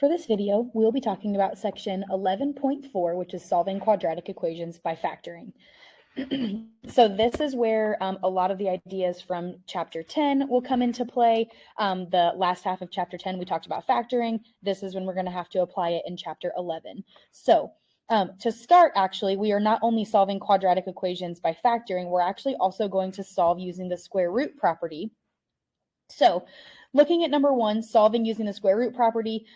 For this video, we'll be talking about section 11.4, which is solving quadratic equations by factoring. So this is where a lot of the ideas from chapter 10 will come into play. The last half of chapter 10, we talked about factoring. This is when we're going to have to apply it in chapter 11. So to start, actually, we are not only solving quadratic equations by factoring, we're actually also going to solve using the square root property. So looking at number 1, solving using the square root property,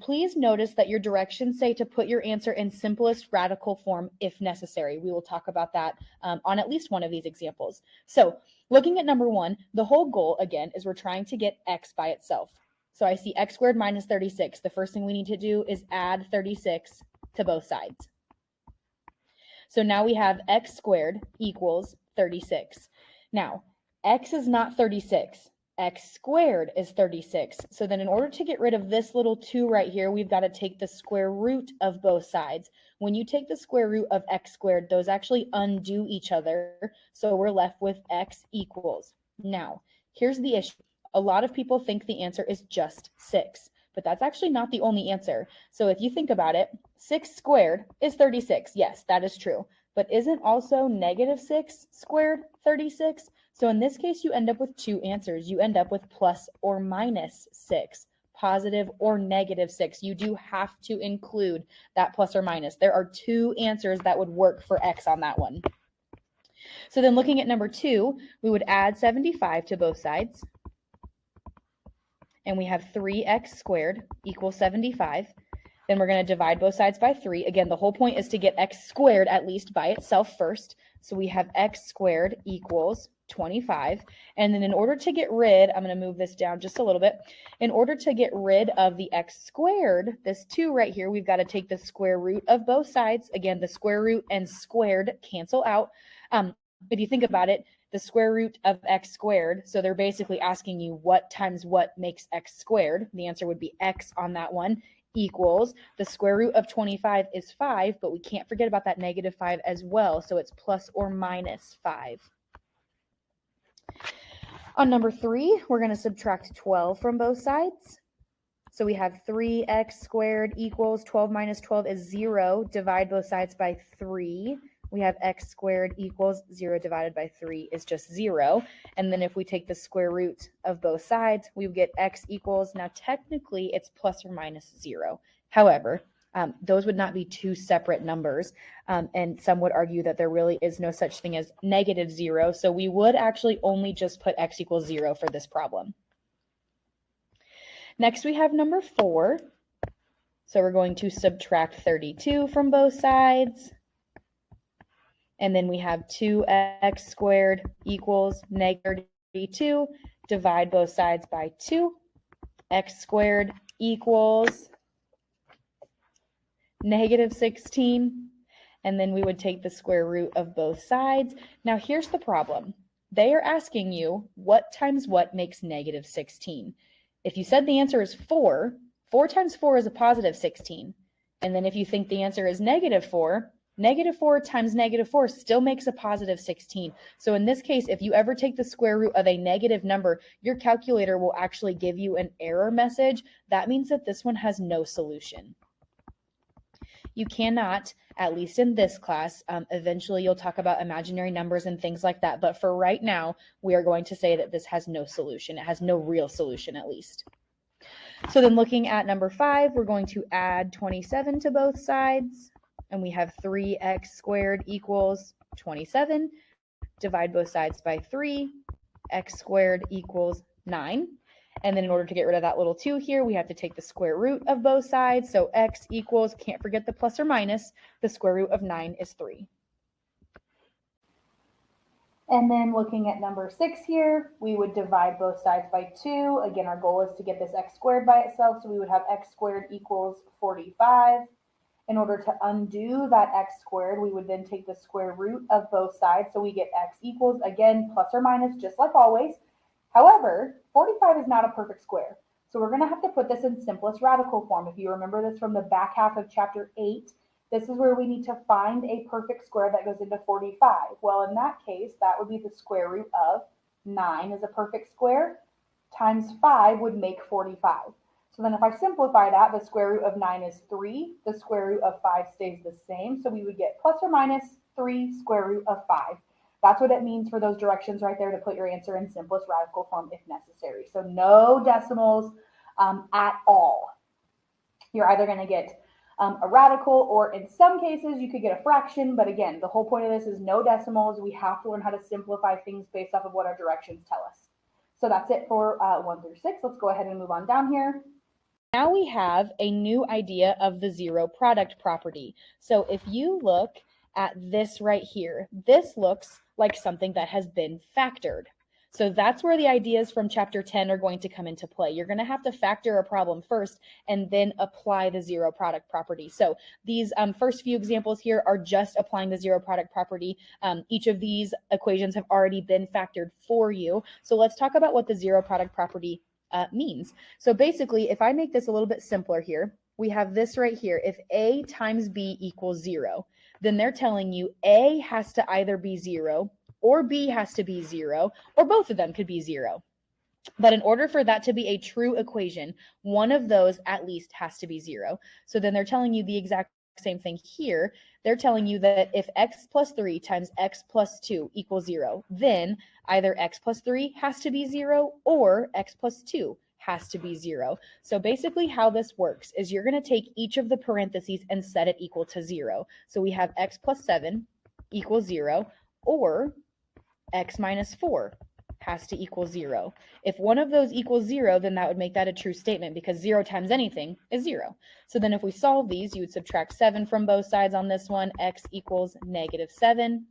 please notice that your directions say to put your answer in simplest radical form if necessary. We will talk about that on at least one of these examples. So looking at number 1, the whole goal, again, is we're trying to get x by itself. So I see x squared minus 36. The first thing we need to do is add 36 to both sides. So now we have x squared equals 36. Now, x is not 36. X squared is 36. So then in order to get rid of this little 2 right here, we've got to take the square root of both sides. When you take the square root of x squared, those actually undo each other. So we're left with x equals. Now, here's the issue. A lot of people think the answer is just 6, but that's actually not the only answer. So if you think about it, 6 squared is 36. Yes, that is true. But isn't also negative 6 squared 36? So in this case, you end up with 2 answers. You end up with plus or minus 6, positive or negative 6. You do have to include that plus or minus. There are 2 answers that would work for x on that one. So then looking at number 2, we would add 75 to both sides. And we have 3x squared equals 75. Then we're going to divide both sides by 3. Again, the whole point is to get x squared at least by itself first. So we have x squared equals 25. And then in order to get rid, I'm going to move this down just a little bit. In order to get rid of the x squared, this 2 right here, we've got to take the square root of both sides. Again, the square root and squared cancel out. If you think about it, the square root of x squared, so they're basically asking you what times what makes x squared. The answer would be x on that one, equals the square root of 25 is 5, but we can't forget about that negative 5 as well, so it's plus or minus 5. On number 3, we're going to subtract 12 from both sides. So we have 3x squared equals 12 minus 12 is 0. Divide both sides by 3. We have x squared equals 0 divided by 3 is just 0. And then if we take the square root of both sides, we get x equals, now technically it's plus or minus 0. However, those would not be 2 separate numbers. And some would argue that there really is no such thing as negative 0. So we would actually only just put x equals 0 for this problem. Next, we have number 4. So we're going to subtract 32 from both sides. And then we have 2x squared equals negative 32. Divide both sides by 2. X squared equals negative 16. And then we would take the square root of both sides. Now here's the problem. They are asking you what times what makes negative 16. If you said the answer is 4, 4 times 4 is a positive 16. And then if you think the answer is negative 4 times negative 4 still makes a positive 16. So in this case, if you ever take the square root of a negative number, your calculator will actually give you an error message. That means that this one has no solution. You cannot, at least in this class, eventually you'll talk about imaginary numbers and things like that. But for right now, we are going to say that this has no solution. It has no real solution, at least. So then looking at number 5, we're going to add 27 to both sides. And we have 3x squared equals 27. Divide both sides by 3. X squared equals 9. And then in order to get rid of that little 2 here, we have to take the square root of both sides. So x equals, can't forget the plus or minus, the square root of 9 is 3. And then looking at number 6 here, we would divide both sides by 2. Again, our goal is to get this x squared by itself, so we would have x squared equals 45. In order to undo that x squared, we would then take the square root of both sides, so we get x equals, again, plus or minus, just like always. However, 45 is not a perfect square, so we're going to have to put this in simplest radical form. If you remember this from the back half of chapter 8, this is where we need to find a perfect square that goes into 45. Well, in that case, that would be the square root of 9 is a perfect square, times 5 would make 45. So then if I simplify that, the square root of 9 is 3. The square root of 5 stays the same. So we would get plus or minus 3 square root of 5. That's what it means for those directions right there to put your answer in simplest radical form if necessary. So no decimals at all. You're either going to get a radical, or in some cases you could get a fraction, but again, the whole point of this is no decimals. We have to learn how to simplify things based off of what our directions tell us. So that's it for 1 through 6. Let's go ahead and move on down here. Now we have a new idea of the zero product property. So if you look at this right here, this looks like something that has been factored. So that's where the ideas from chapter 10 are going to come into play. You're going to have to factor a problem first and then apply the zero product property. So these first few examples here are just applying the zero product property. Each of these equations have already been factored for you. So let's talk about what the zero product property means. So basically, if I make this a little bit simpler here, we have this right here. If A times B equals 0, then they're telling you A has to either be 0 or B has to be 0, or both of them could be 0. But in order for that to be a true equation, one of those at least has to be 0. So then they're telling you the exact same thing here. They're telling you that if x plus 3 times x plus 2 equals 0, then either x plus 3 has to be 0 or x plus 2 has to be 0. So basically how this works is you're going to take each of the parentheses and set it equal to 0. So we have x plus 7 equals 0, or x minus 4 has to equal 0. If one of those equals 0, then that would make that a true statement, because 0 times anything is 0. So then if we solve these, you would subtract 7 from both sides on this one. X equals -7.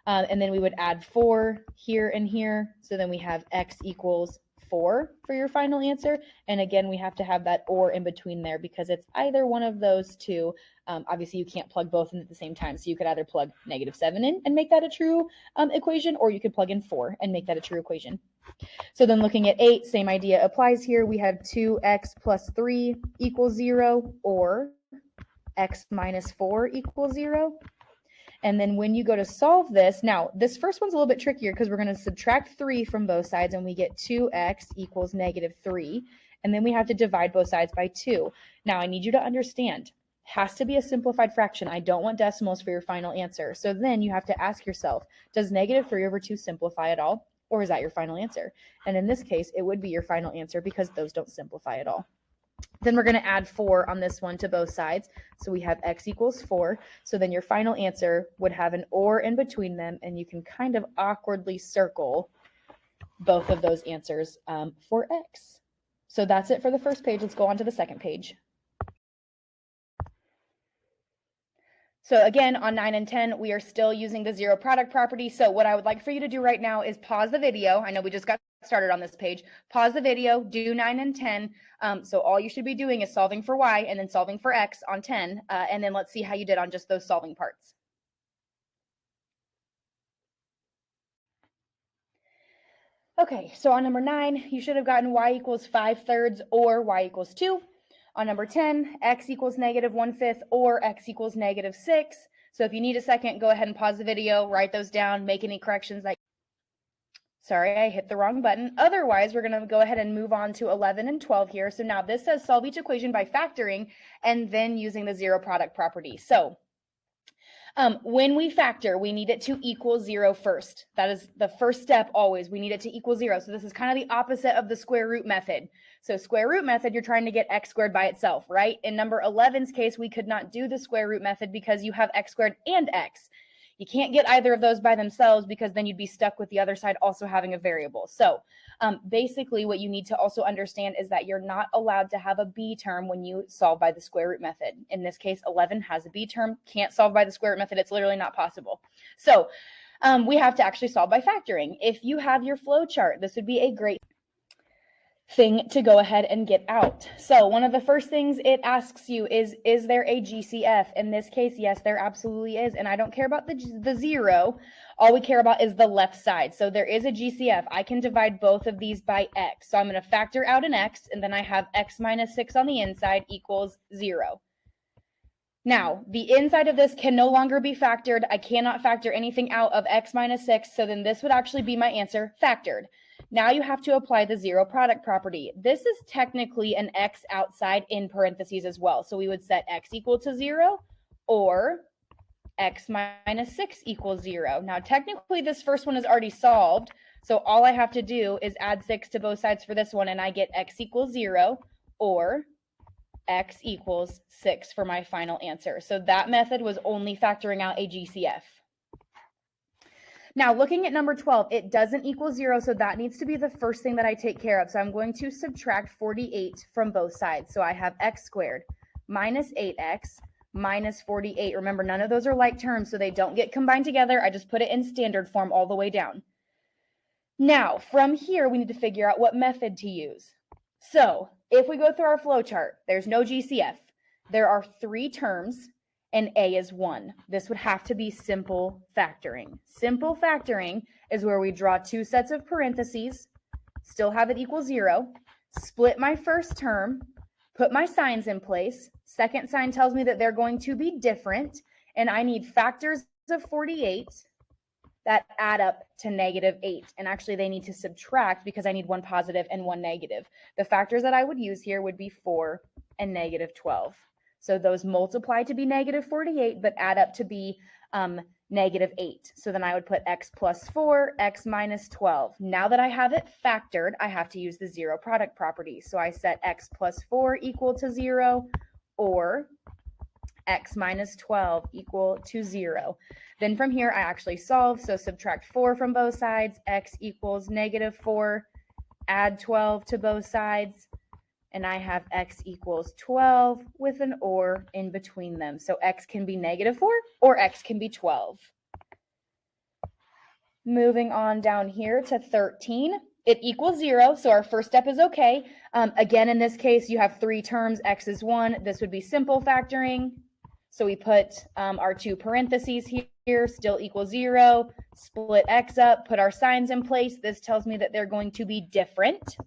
And then we would add 4 here and here. So then we have x equals 4 for your final answer. And again, we have to have that or in between there because it's either one of those two. Obviously, you can't plug both in at the same time. So you could either plug -7 in and make that a true equation, or you could plug in 4 and make that a true equation. So then looking at 8, same idea applies here. We have 2x plus 3 equals 0, or x minus 4 equals 0. And then when you go to solve this, now this first one's a little bit trickier because we're going to subtract 3 from both sides and we get 2x equals -3. And then we have to divide both sides by 2. Now I need you to understand, has to be a simplified fraction. I don't want decimals for your final answer. So then you have to ask yourself, does -3/2 simplify at all? Or is that your final answer? And in this case, it would be your final answer because those don't simplify at all. Then we're going to add 4 on this one to both sides. So we have x equals 4. So then your final answer would have an or in between them, and you can kind of awkwardly circle both of those answers for x. So that's it for the first page. Let's go on to the second page. So again, on 9 and 10, we are still using the zero product property. So what I would like for you to do right now is pause the video. I know we just got started on this page. Pause the video, do 9 and 10. So all you should be doing is solving for y and then solving for x on 10. And then let's see how you did on just those solving parts. Okay, so on number 9, you should have gotten y equals 5/3 or y equals 2. On number 10, x equals -1/5 or x equals -6. So if you need a second, go ahead and pause the video, write those down, make any corrections that. Sorry, I hit the wrong button. Otherwise, we're going to go ahead and move on to 11 and 12 here. So now this says solve each equation by factoring and then using the zero product property. So when we factor, we need it to equal 0 first. That is the first step always. We need it to equal 0. So this is kind of the opposite of the square root method. So square root method, you're trying to get x squared by itself, right? In number 11's case, we could not do the square root method because you have x squared and x. You can't get either of those by themselves because then you'd be stuck with the other side also having a variable. So basically what you need to also understand is that you're not allowed to have a b term when you solve by the square root method. In this case, 11 has a b term, can't solve by the square root method. It's literally not possible. So we have to actually solve by factoring. If you have your flow chart, this would be a great thing to go ahead and get out. So one of the first things it asks you is there a GCF? In this case, yes, there absolutely is. And I don't care about the 0. All we care about is the left side. So there is a GCF. I can divide both of these by x. So I'm going to factor out an x, and then I have x minus 6 on the inside equals 0. Now, the inside of this can no longer be factored. I cannot factor anything out of x minus 6. So then this would actually be my answer, factored. Now you have to apply the zero product property. This is technically an x outside in parentheses as well. So we would set x equal to 0 or x minus 6 equals 0. Now technically this first one is already solved. So all I have to do is add 6 to both sides for this one and I get x equals 0 or x equals 6 for my final answer. So that method was only factoring out a GCF. Now looking at number 12, it doesn't equal 0, so that needs to be the first thing that I take care of. So I'm going to subtract 48 from both sides. So I have x squared minus 8x minus 48. Remember, none of those are like terms, so they don't get combined together. I just put it in standard form all the way down. Now, from here, we need to figure out what method to use. So if we go through our flow chart, there's no GCF. There are 3 terms, and A is 1. This would have to be simple factoring. Simple factoring is where we draw 2 sets of parentheses, still have it equal 0, split my first term, put my signs in place. Second sign tells me that they're going to be different, and I need factors of 48 that add up to -8. And actually, they need to subtract because I need one positive and one negative. The factors that I would use here would be 4 and -12. So those multiply to be -48, but add up to be -8. So then I would put x plus 4, x minus 12. Now that I have it factored, I have to use the zero product property. So I set x plus 4 equal to 0 or x minus 12 equal to 0. Then from here, I actually solve. So subtract 4 from both sides, x equals -4, add 12 to both sides, and I have x equals 12 with an or in between them. So x can be -4 or x can be 12. Moving on down here to 13, it equals 0, so our first step is okay. Again, in this case, you have 3 terms, x is 1. This would be simple factoring. So we put our 2 parentheses here, still equals 0, split x up, put our signs in place. This tells me that they're going to be different.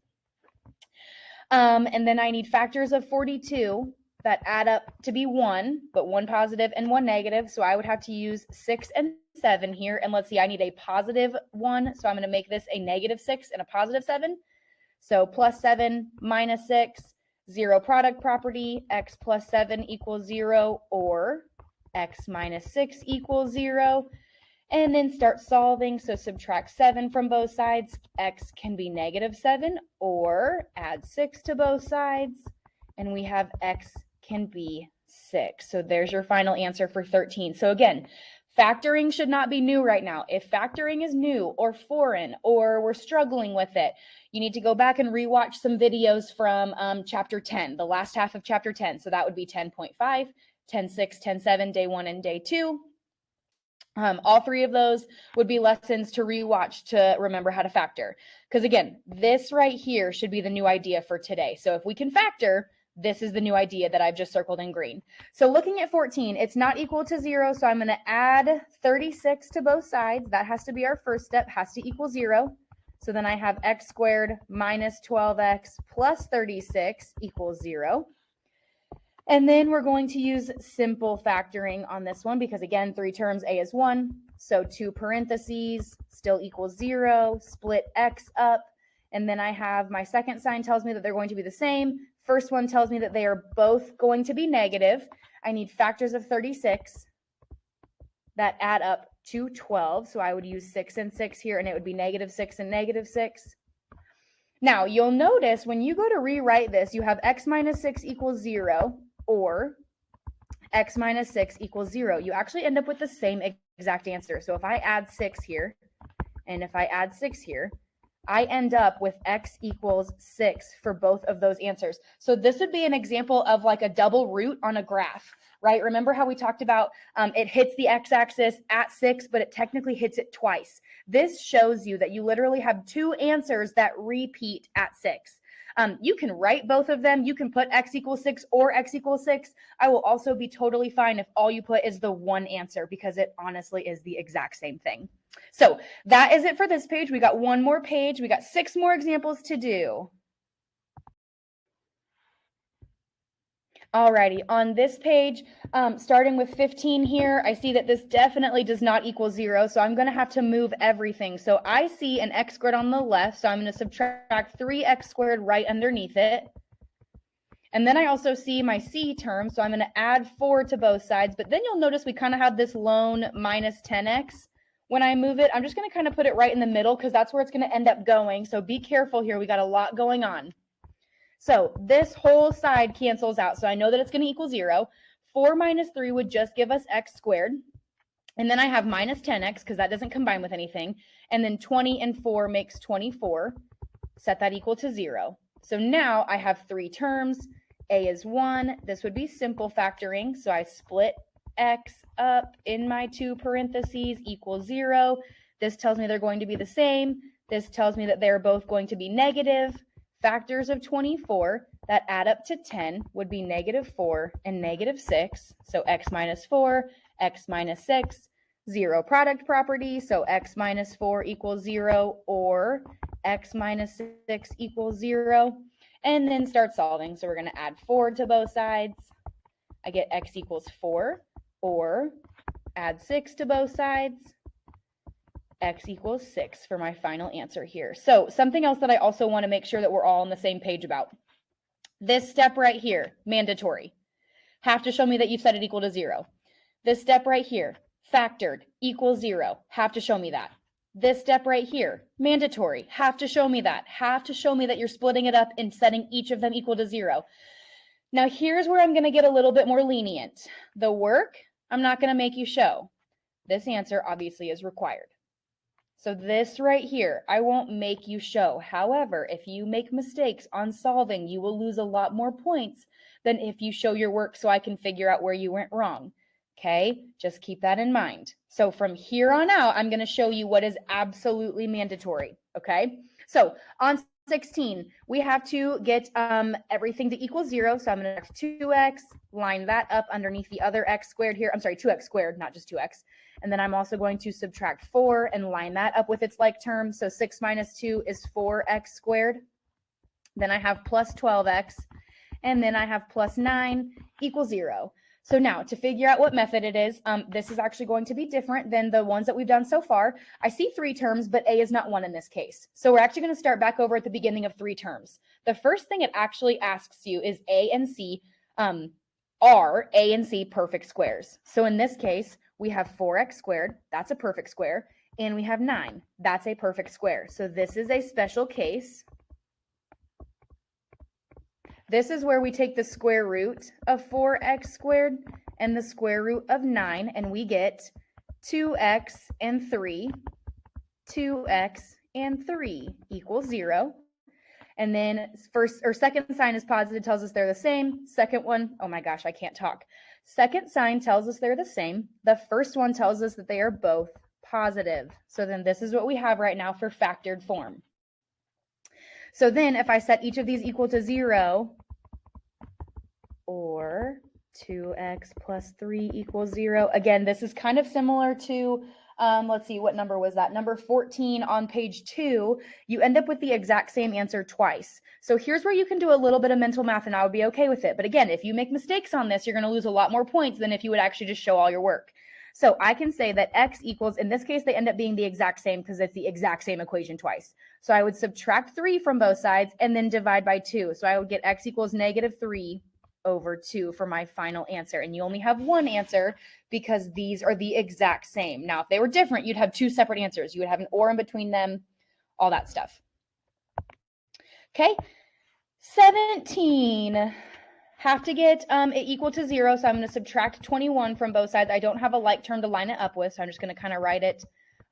And then I need factors of 42 that add up to be 1, but 1 positive and 1 negative. So I would have to use 6 and 7 here. And let's see, I need a positive 1. So I'm going to make this a -6 and a positive 7. So plus 7 minus 6, zero product property, x plus 7 equals 0 or x minus 6 equals 0. And then start solving. So subtract 7 from both sides. X can be -7 or add 6 to both sides. And we have x can be 6. So there's your final answer for 13. So again, factoring should not be new right now. If factoring is new or foreign or we're struggling with it, you need to go back and rewatch some videos from chapter 10, the last half of chapter 10. So that would be 10.5, 10.6, 10.7, day 1 and day 2. All 3 of those would be lessons to rewatch to remember how to factor. Because again, this right here should be the new idea for today. So if we can factor, this is the new idea that I've just circled in green. So looking at 14, it's not equal to 0. So I'm going to add 36 to both sides. That has to be our first step, has to equal 0. So then I have x squared minus 12x plus 36 equals 0. And then we're going to use simple factoring on this one because, again, 3 terms, a is 1. So 2 parentheses still equals 0, split x up. And then I have my second sign tells me that they're going to be the same. First one tells me that they are both going to be negative. I need factors of 36 that add up to 12. So I would use 6 and 6 here, and it would be -6 and -6. Now, you'll notice when you go to rewrite this, you have x minus 6 equals 0. Or x minus 6 equals 0. You actually end up with the same exact answer. So if I add 6 here, and if I add 6 here, I end up with x equals 6 for both of those answers. So this would be an example of like a double root on a graph, right? Remember how we talked about it hits the x-axis at 6, but it technically hits it twice. This shows you that you literally have 2 answers that repeat at 6. You can write both of them. You can put x equals 6 or x equals 6. I will also be totally fine if all you put is the one answer because it honestly is the exact same thing. So that is it for this page. We got 1 more page. We got 6 more examples to do. Alrighty, on this page, starting with 15 here, I see that this definitely does not equal 0, so I'm going to have to move everything. So I see an x squared on the left, so I'm going to subtract 3x squared right underneath it. And then I also see my c term, so I'm going to add 4 to both sides, but then you'll notice we kind of have this lone minus 10x. When I move it, I'm just going to kind of put it right in the middle because that's where it's going to end up going, so be careful here. We got a lot going on. So this whole side cancels out. So I know that it's going to equal 0. 4 minus 3 would just give us x squared. And then I have minus 10x because that doesn't combine with anything. And then 20 and 4 makes 24. Set that equal to 0. So now I have 3 terms. A is 1. This would be simple factoring. So I split x up in my 2 parentheses equals 0. This tells me they're going to be the same. This tells me that they're both going to be negative. Factors of 24 that add up to 10 would be negative 4 and negative 6. So x minus 4, x minus 6, 0 product property. So x minus 4 equals 0 or x minus 6 equals 0. And then start solving. So we're going to add 4 to both sides. I get x equals 4 or add 6 to both sides. X equals 6 for my final answer here. So something else that I also want to make sure that we're all on the same page about. This step right here, mandatory. Have to show me that you've set it equal to 0. This step right here, factored, equals 0. Have to show me that. This step right here, mandatory. Have to show me that. Have to show me that you're splitting it up and setting each of them equal to 0. Now here's where I'm going to get a little bit more lenient. The work, I'm not going to make you show. This answer obviously is required. So this right here, I won't make you show. However, if you make mistakes on solving, you will lose a lot more points than if you show your work so I can figure out where you went wrong. Okay, just keep that in mind. So from here on out, I'm going to show you what is absolutely mandatory. Okay, so on 16, we have to get everything to equal 0. So I'm going to 2x, line that up underneath the other x squared here. I'm sorry, 2x squared, not just 2x. And then I'm also going to subtract 4 and line that up with its like term. So 6 minus 2 is 4x squared. Then I have plus 12x. And then I have plus 9 equals 0. So now to figure out what method it is, this is actually going to be different than the ones that we've done so far. I see 3 terms, but A is not 1 in this case. So we're actually going to start back over at the beginning of 3 terms. The first thing it actually asks you is A and C, are A and C perfect squares? So in this case, we have 4x squared, that's a perfect square, and we have 9, that's a perfect square. So this is a special case. This is where we take the square root of 4x squared and the square root of 9, and we get 2x and 3. 2x and 3 equals 0. And then first or second sign is positive, tells us they're the same. Second one, oh my gosh, I can't talk. Second sign tells us they're the same. The first one tells us that they are both positive. So then this is what we have right now for factored form. So then if I set each of these equal to 0, or 2x plus 3 equals 0. Again, this is kind of similar to, let's see, what number was that? Number 14 on page 2. You end up with the exact same answer twice. So here's where you can do a little bit of mental math and I would be okay with it. But again, if you make mistakes on this, you're going to lose a lot more points than if you would actually just show all your work. So I can say that x equals, in this case, they end up being the exact same because it's the exact same equation twice. So I would subtract 3 from both sides and then divide by 2. So I would get x equals negative 3 over 2 for my final answer. And you only have one answer because these are the exact same. Now, if they were different, you'd have 2 separate answers. You would have an or in between them, all that stuff. Okay, 17. Have to get it equal to 0, so I'm going to subtract 21 from both sides. I don't have a like term to line it up with, so I'm just going to kind of write it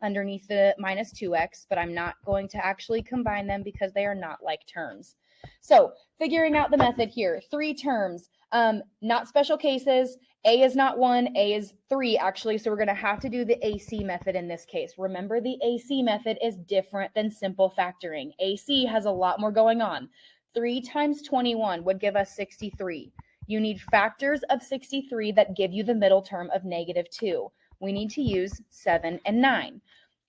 underneath the minus 2x, but I'm not going to actually combine them because they are not like terms. So figuring out the method here, 3 terms, not special cases. A is not 1, A is 3 actually, so we're going to have to do the AC method in this case. Remember, the AC method is different than simple factoring. AC has a lot more going on. 3 times 21 would give us 63. You need factors of 63 that give you the middle term of negative 2. We need to use 7 and 9.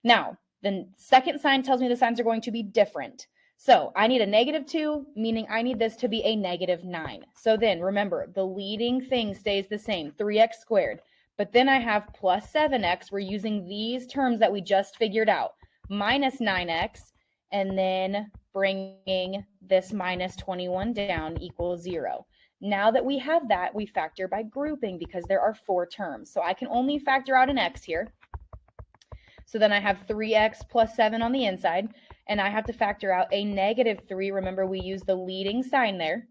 Now, the second sign tells me the signs are going to be different. So I need a -2, meaning I need this to be a -9. So then remember, the leading thing stays the same, 3x squared. But then I have plus 7x. We're using these terms that we just figured out, minus 9x, and then bringing this minus 21 down equals 0. Now that we have that, we factor by grouping because there are 4 terms. So I can only factor out an x here. So then I have 3x plus 7 on the inside, and I have to factor out a -3. Remember, we use the leading sign there.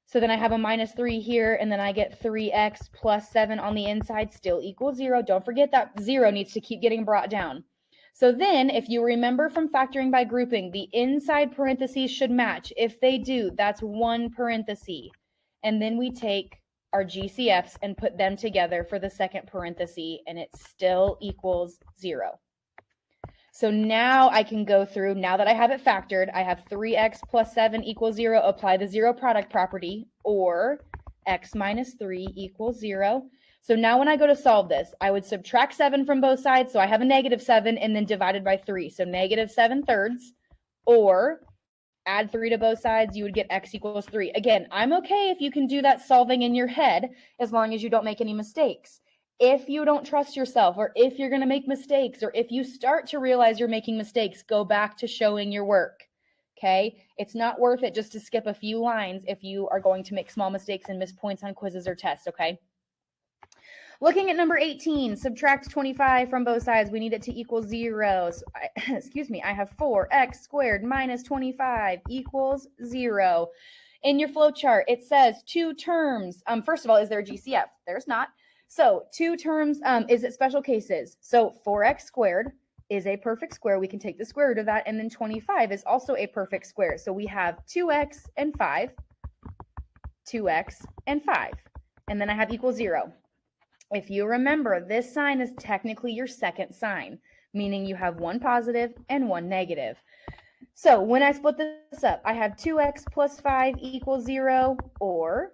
So then I have a -3 here, and then I get 3x plus 7 on the inside still equals 0. Don't forget that 0 needs to keep getting brought down. So then, if you remember from factoring by grouping, the inside parentheses should match. If they do, that's 1 parenthesis. And then we take our GCFs and put them together for the second parenthesis, and it still equals 0. So now I can go through, now that I have it factored, I have 3x plus 7 equals 0, apply the zero product property, or x minus 3 equals 0. So now when I go to solve this, I would subtract 7 from both sides, so I have a -7, and then divided by 3, so -7/3, or add 3 to both sides, you would get x equals 3. Again, I'm okay if you can do that solving in your head, as long as you don't make any mistakes. If you don't trust yourself, or if you're going to make mistakes, or if you start to realize you're making mistakes, go back to showing your work. Okay? It's not worth it just to skip a few lines if you are going to make small mistakes and miss points on quizzes or tests. Okay? Looking at number 18, subtract 25 from both sides. We need it to equal 0. So excuse me, I have 4x squared minus 25 equals 0. In your flow chart, it says 2 terms. First of all, is there a GCF? There's not. So 2 terms, is it special cases? So 4x squared is a perfect square. We can take the square root of that, and then 25 is also a perfect square. So we have 2x and 5, 2x and 5, and then I have equals 0. If you remember, this sign is technically your second sign, meaning you have 1 positive and 1 negative. So when I split this up, I have 2x plus 5 equals 0, or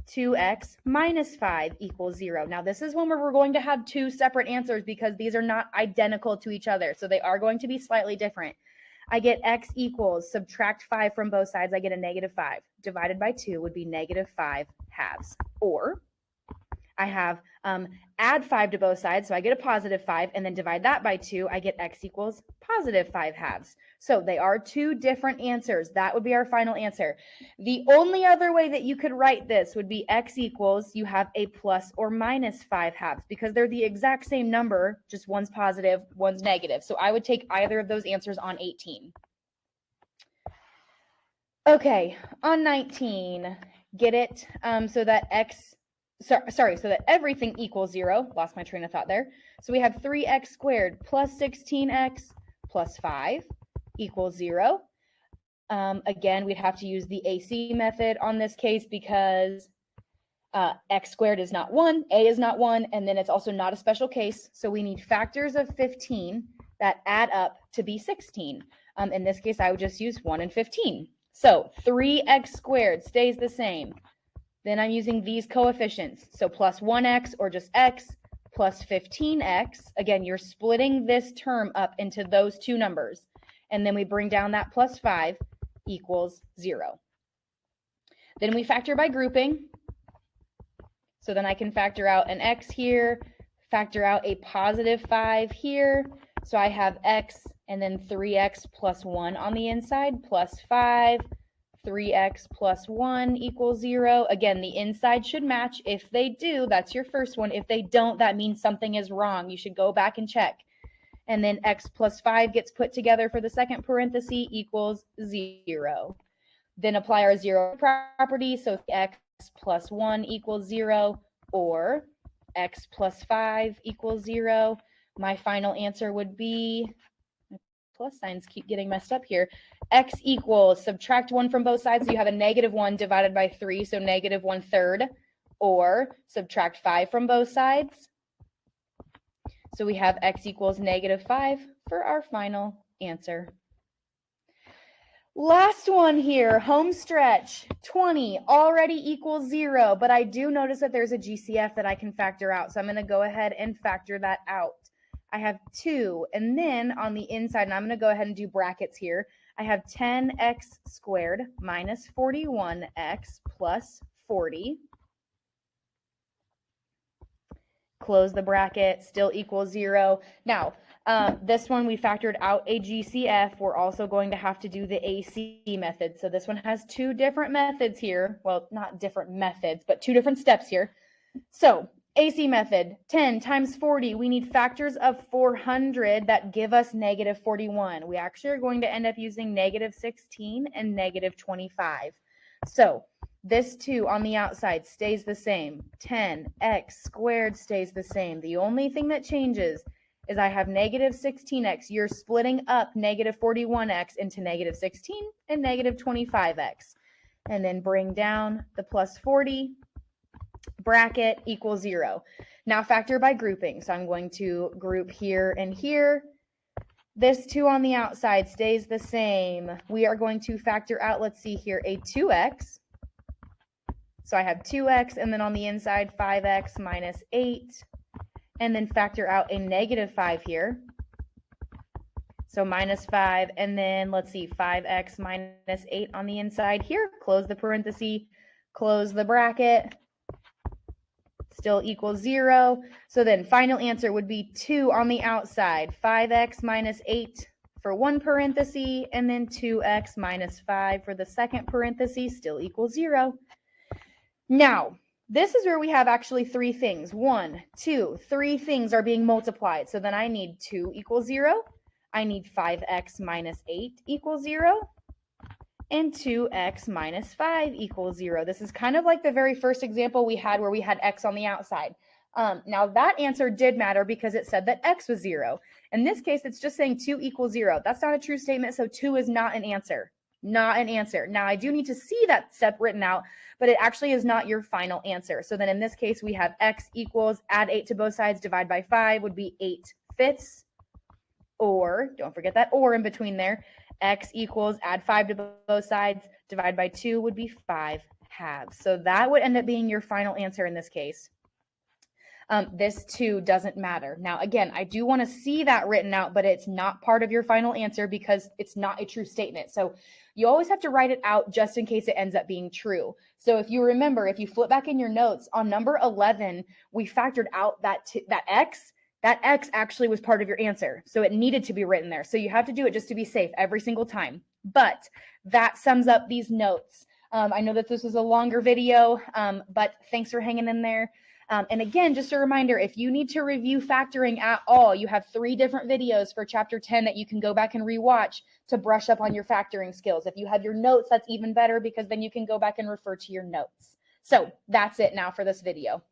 2x minus 5 equals 0. Now, this is when we're going to have 2 separate answers because these are not identical to each other. So they are going to be slightly different. I get x equals, subtract 5 from both sides, I get a -5. Divided by 2 would be -5/2. Or I have add 5 to both sides, so I get a +5, and then divide that by 2, I get x equals +5/2. So they are 2 different answers. That would be our final answer. The only other way that you could write this would be x equals, you have a plus or minus 5/2, because they're the exact same number, just one's positive, one's negative. So I would take either of those answers on 18. Okay, on 19, get it so that so that everything equals 0. Lost my train of thought there. So we have 3x squared plus 16x plus 5 equals 0. Again, we'd have to use the AC method on this case because x squared is not 1, a is not 1, and then it's also not a special case. So we need factors of 15 that add up to be 16. In this case, I would just use 1 and 15. So 3x squared stays the same. Then I'm using these coefficients. So plus 1x, or just x, plus 15x. Again, you're splitting this term up into those 2 numbers. And then we bring down that plus 5 equals 0. Then we factor by grouping. So then I can factor out an x here, factor out a +5 here. So I have x and then 3x plus 1 on the inside, plus 5. 3x plus 1 equals 0. Again, the inside should match. If they do, that's your first one. If they don't, that means something is wrong. You should go back and check. And then x plus 5 gets put together for the second parenthesis equals 0. Then apply our 0 property. So x plus 1 equals 0, or x plus 5 equals 0. My final answer would be, plus signs keep getting messed up here. X equals, subtract 1 from both sides, so you have a -1 divided by 3, so -1/3, or subtract 5 from both sides. So we have x equals -5 for our final answer. Last one here, home stretch, 20 already equals 0, but I do notice that there's a GCF that I can factor out, so I'm going to go ahead and factor that out. I have 2, and then on the inside, and I'm going to go ahead and do brackets here, I have 10x squared minus 41x plus 40. Close the bracket, still equals 0. Now, this one we factored out a GCF. We're also going to have to do the AC method. So this one has two different methods here. Well, not different methods, but two different steps here. So AC method, 10 times 40. We need factors of 400 that give us negative 41. We actually are going to end up using negative 16 and negative 25. So this 2 on the outside stays the same. 10x squared stays the same. The only thing that changes is I have negative 16x. You're splitting up negative 41x into negative 16 and negative 25x. And then bring down the plus 40, bracket equals 0. Now factor by grouping. So I'm going to group here and here. This 2 on the outside stays the same. We are going to factor out, let's see here, a 2x. So I have 2x, and then on the inside, 5x minus 8. And then factor out a negative 5 here. So minus 5, and then let's see, 5x minus 8 on the inside here. Close the parenthesis, close the bracket. Still equals 0. So then final answer would be 2 on the outside. 5x minus 8 for one parenthesis, and then 2x minus 5 for the second parenthesis, still equals 0. Now, this is where we have actually 3 things. 1, 2, 3 things are being multiplied. So then I need 2 equals 0. I need 5x minus 8 equals 0. And 2x minus 5 equals 0. This is kind of like the very first example we had where we had x on the outside. Now that answer did matter because it said that x was 0. In this case, it's just saying 2 equals 0. That's not a true statement, so 2 is not an answer. Not an answer. Now, I do need to see that step written out, but it actually is not your final answer. So then in this case, we have x equals, add 8 to both sides, divide by 5 would be 8/5. Or, don't forget that or in between there, x equals, add 5 to both sides, divide by 2 would be 5/2. So that would end up being your final answer in this case. This 2 doesn't matter. Now, again, I do want to see that written out, but it's not part of your final answer because it's not a true statement. So you always have to write it out just in case it ends up being true. So if you remember, if you flip back in your notes, on number 11, we factored out that x. That x actually was part of your answer. So it needed to be written there. So you have to do it just to be safe every single time. But that sums up these notes. I know that this is a longer video, but thanks for hanging in there. And again, just a reminder, if you need to review factoring at all, you have 3 different videos for chapter 10 that you can go back and rewatch to brush up on your factoring skills. If you have your notes, that's even better because then you can go back and refer to your notes. So that's it now for this video.